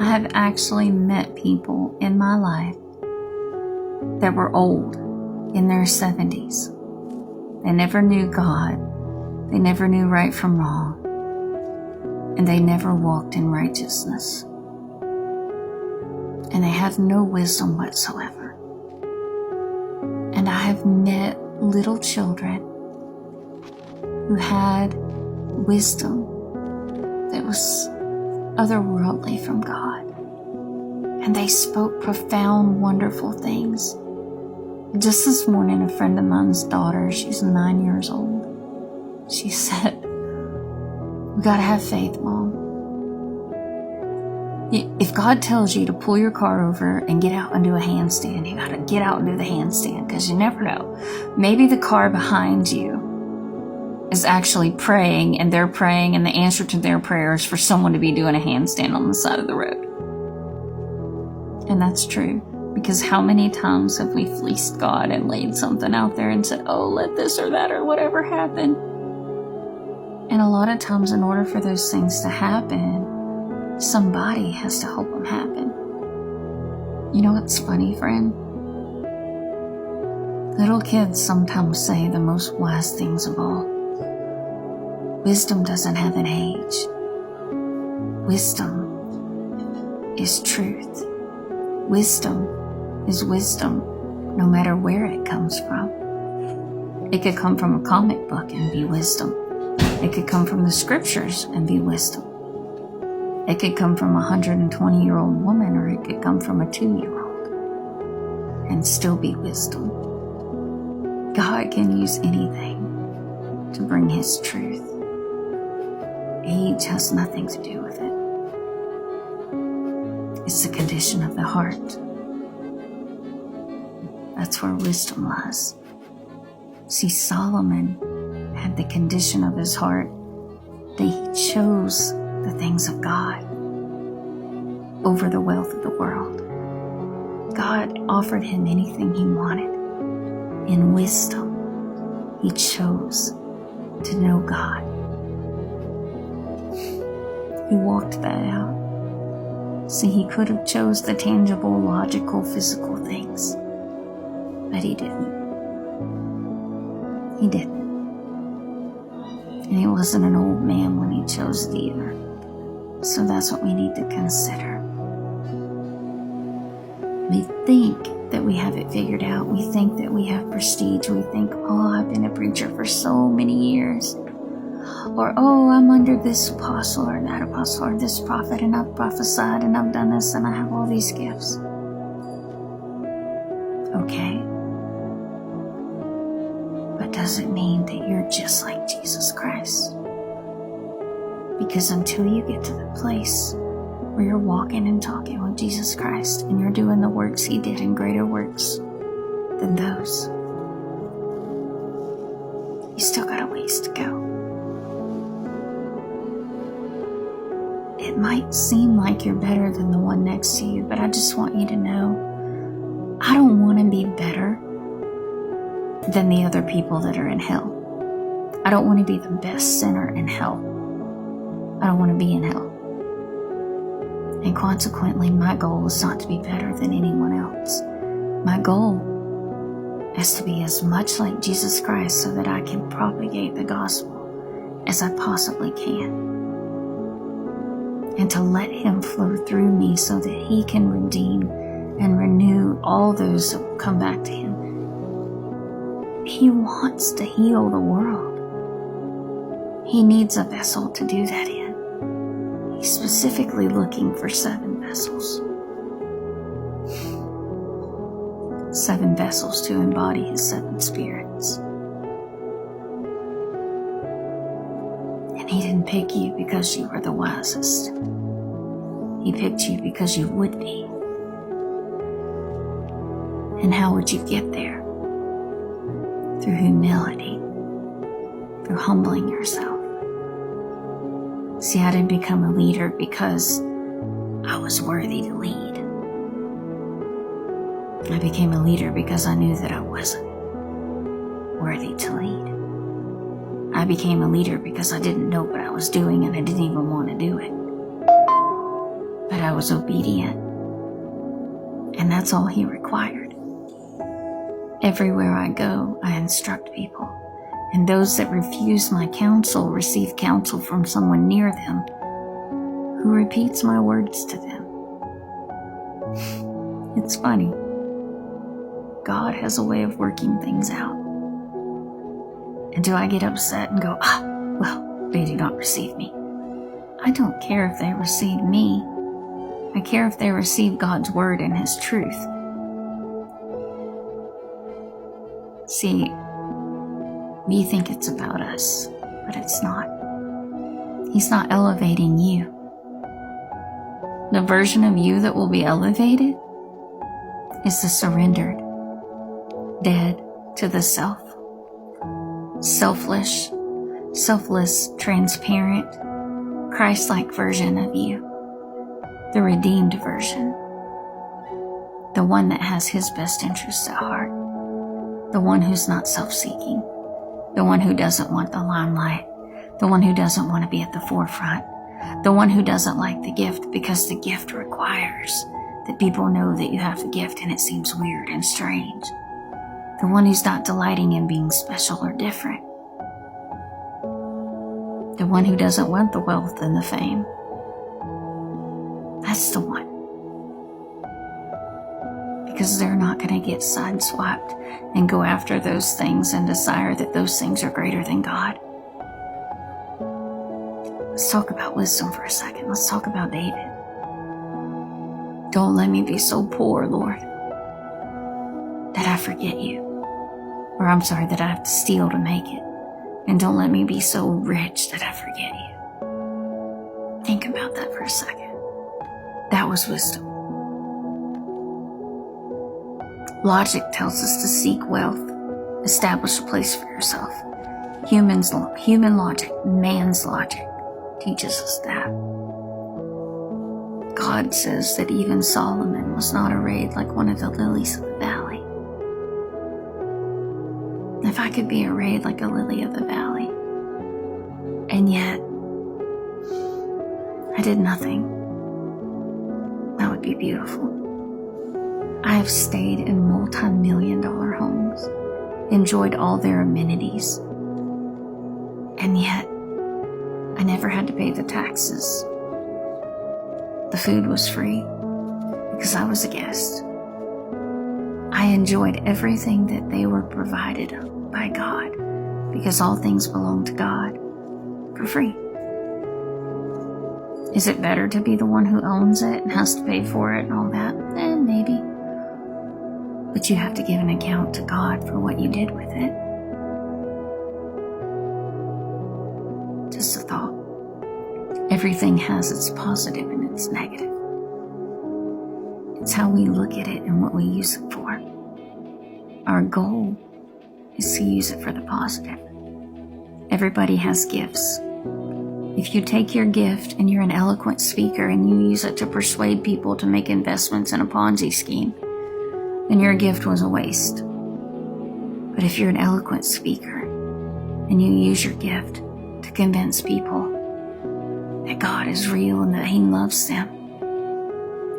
I have actually met people in my life that were old, in their 70s. They never knew God. They never knew right from wrong. And they never walked in righteousness. And they have no wisdom whatsoever. And I have met little children who had wisdom that was otherworldly from God. And they spoke profound, wonderful things. Just this morning, a friend of mine's daughter, she's 9 years old, she said, "We gotta have faith, Mom. If God tells you to pull your car over and get out and do a handstand, you gotta get out and do the handstand, because you never know. Maybe the car behind you is actually praying, and they're praying, and the answer to their prayer is for someone to be doing a handstand on the side of the road." And that's true. Because how many times have we fleeced God and laid something out there and said, "Oh, let this or that or whatever happen." And a lot of times, in order for those things to happen, somebody has to help them happen. You know what's funny, friend? Little kids sometimes say the most wise things of all. Wisdom doesn't have an age. Wisdom is truth. Wisdom is wisdom, no matter where it comes from. It could come from a comic book and be wisdom. It could come from the scriptures and be wisdom. It could come from a 120-year-old woman, or it could come from a 2-year-old and still be wisdom. God can use anything to bring His truth. Age has nothing to do with it. It's the condition of the heart. That's where wisdom lies. See, Solomon had the condition of his heart that he chose the things of God over the wealth of the world. God offered him anything he wanted. In wisdom, he chose to know God. He walked that out. See, he could have chose the tangible, logical, physical things. But he didn't. He didn't. And he wasn't an old man when he chose it either. So that's what we need to consider. We think that we have it figured out. We think that we have prestige. We think, "Oh, I've been a preacher for so many years." Or, "Oh, I'm under this apostle or that apostle or this prophet, and I've prophesied and I've done this and I have all these gifts." Okay. But does it mean that you're just like Jesus Christ? Because until you get to the place where you're walking and talking with Jesus Christ and you're doing the works He did and greater works than those, you still got a ways to go. It might seem like you're better than the one next to you, but I just want you to know, I don't want to be better than the other people that are in hell. I don't want to be the best sinner in hell. I don't want to be in hell. And consequently, my goal is not to be better than anyone else. My goal is to be as much like Jesus Christ so that I can propagate the gospel as I possibly can. And to let Him flow through me so that He can redeem and renew all those that will come back to Him. He wants to heal the world. He needs a vessel to do that in. He's specifically looking for 7 vessels. 7 vessels to embody His 7 spirits. And He didn't pick you because you were the wisest. He picked you because you would be. And how would you get there? Through humility, through humbling yourself. See, I didn't become a leader because I was worthy to lead. I became a leader because I knew that I wasn't worthy to lead. I became a leader because I didn't know what I was doing and I didn't even want to do it. But I was obedient. And that's all he required. Everywhere I go, I instruct people. And those that refuse my counsel receive counsel from someone near them who repeats my words to them. It's funny. God has a way of working things out. And do I get upset and go, well, they do not receive me? I don't care if they receive me. I care if they receive God's word and his truth. See, we think it's about us, but it's not. He's not elevating you. The version of you that will be elevated is the surrendered, dead to the self, selfless, transparent, Christ-like version of you. The redeemed version, the one that has his best interests at heart, the one who's not self-seeking, the one who doesn't want the limelight, the one who doesn't want to be at the forefront, the one who doesn't like the gift because the gift requires that people know that you have the gift and it seems weird and strange, the one who's not delighting in being special or different, the one who doesn't want the wealth and the fame. That's the one. Because they're not going to get sideswiped and go after those things and desire that those things are greater than God. Let's talk about wisdom for a second. Let's talk about David. Don't let me be so poor, Lord, that I forget you. Or that I have to steal to make it. And don't let me be so rich that I forget you. Think about that for a second. That was wisdom. Logic tells us to seek wealth, establish a place for yourself. Human logic, man's logic teaches us that. God says that even Solomon was not arrayed like one of the lilies of the valley. If I could be arrayed like a lily of the valley, and yet I did nothing, that would be beautiful. I have stayed in multi-million-dollar homes, enjoyed all their amenities, and yet I never had to pay the taxes. The food was free because I was a guest. I enjoyed everything that they were provided by God because all things belong to God for free. Is it better to be the one who owns it and has to pay for it and all that? Maybe. But you have to give an account to God for what you did with it. Just a thought. Everything has its positive and its negative. It's how we look at it and what we use it for. Our goal is to use it for the positive. Everybody has gifts. If you take your gift and you're an eloquent speaker and you use it to persuade people to make investments in a Ponzi scheme, then your gift was a waste. But if you're an eloquent speaker and you use your gift to convince people that God is real and that he loves them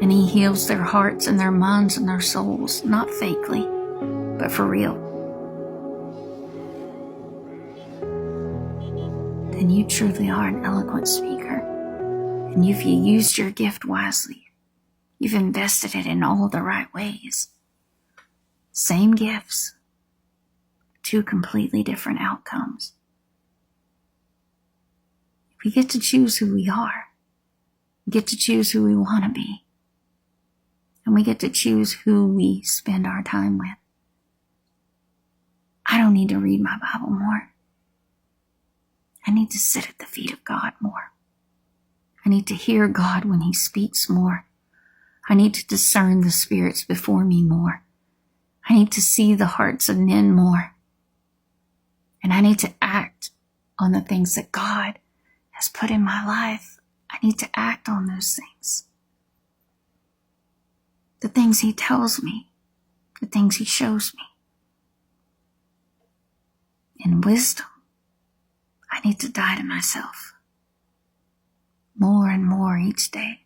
and he heals their hearts and their minds and their souls, not fakely, but for real, then you truly are an eloquent speaker. And if you used your gift wisely, you've invested it in all the right ways. Same gifts, two completely different outcomes. We get to choose who we are. We get to choose who we want to be. And we get to choose who we spend our time with. I don't need to read my Bible more. I need to sit at the feet of God more. I need to hear God when he speaks more. I need to discern the spirits before me more. I need to see the hearts of men more. And I need to act on the things that God has put in my life. I need to act on those things. The things he tells me, the things he shows me. In wisdom, I need to die to myself more and more each day.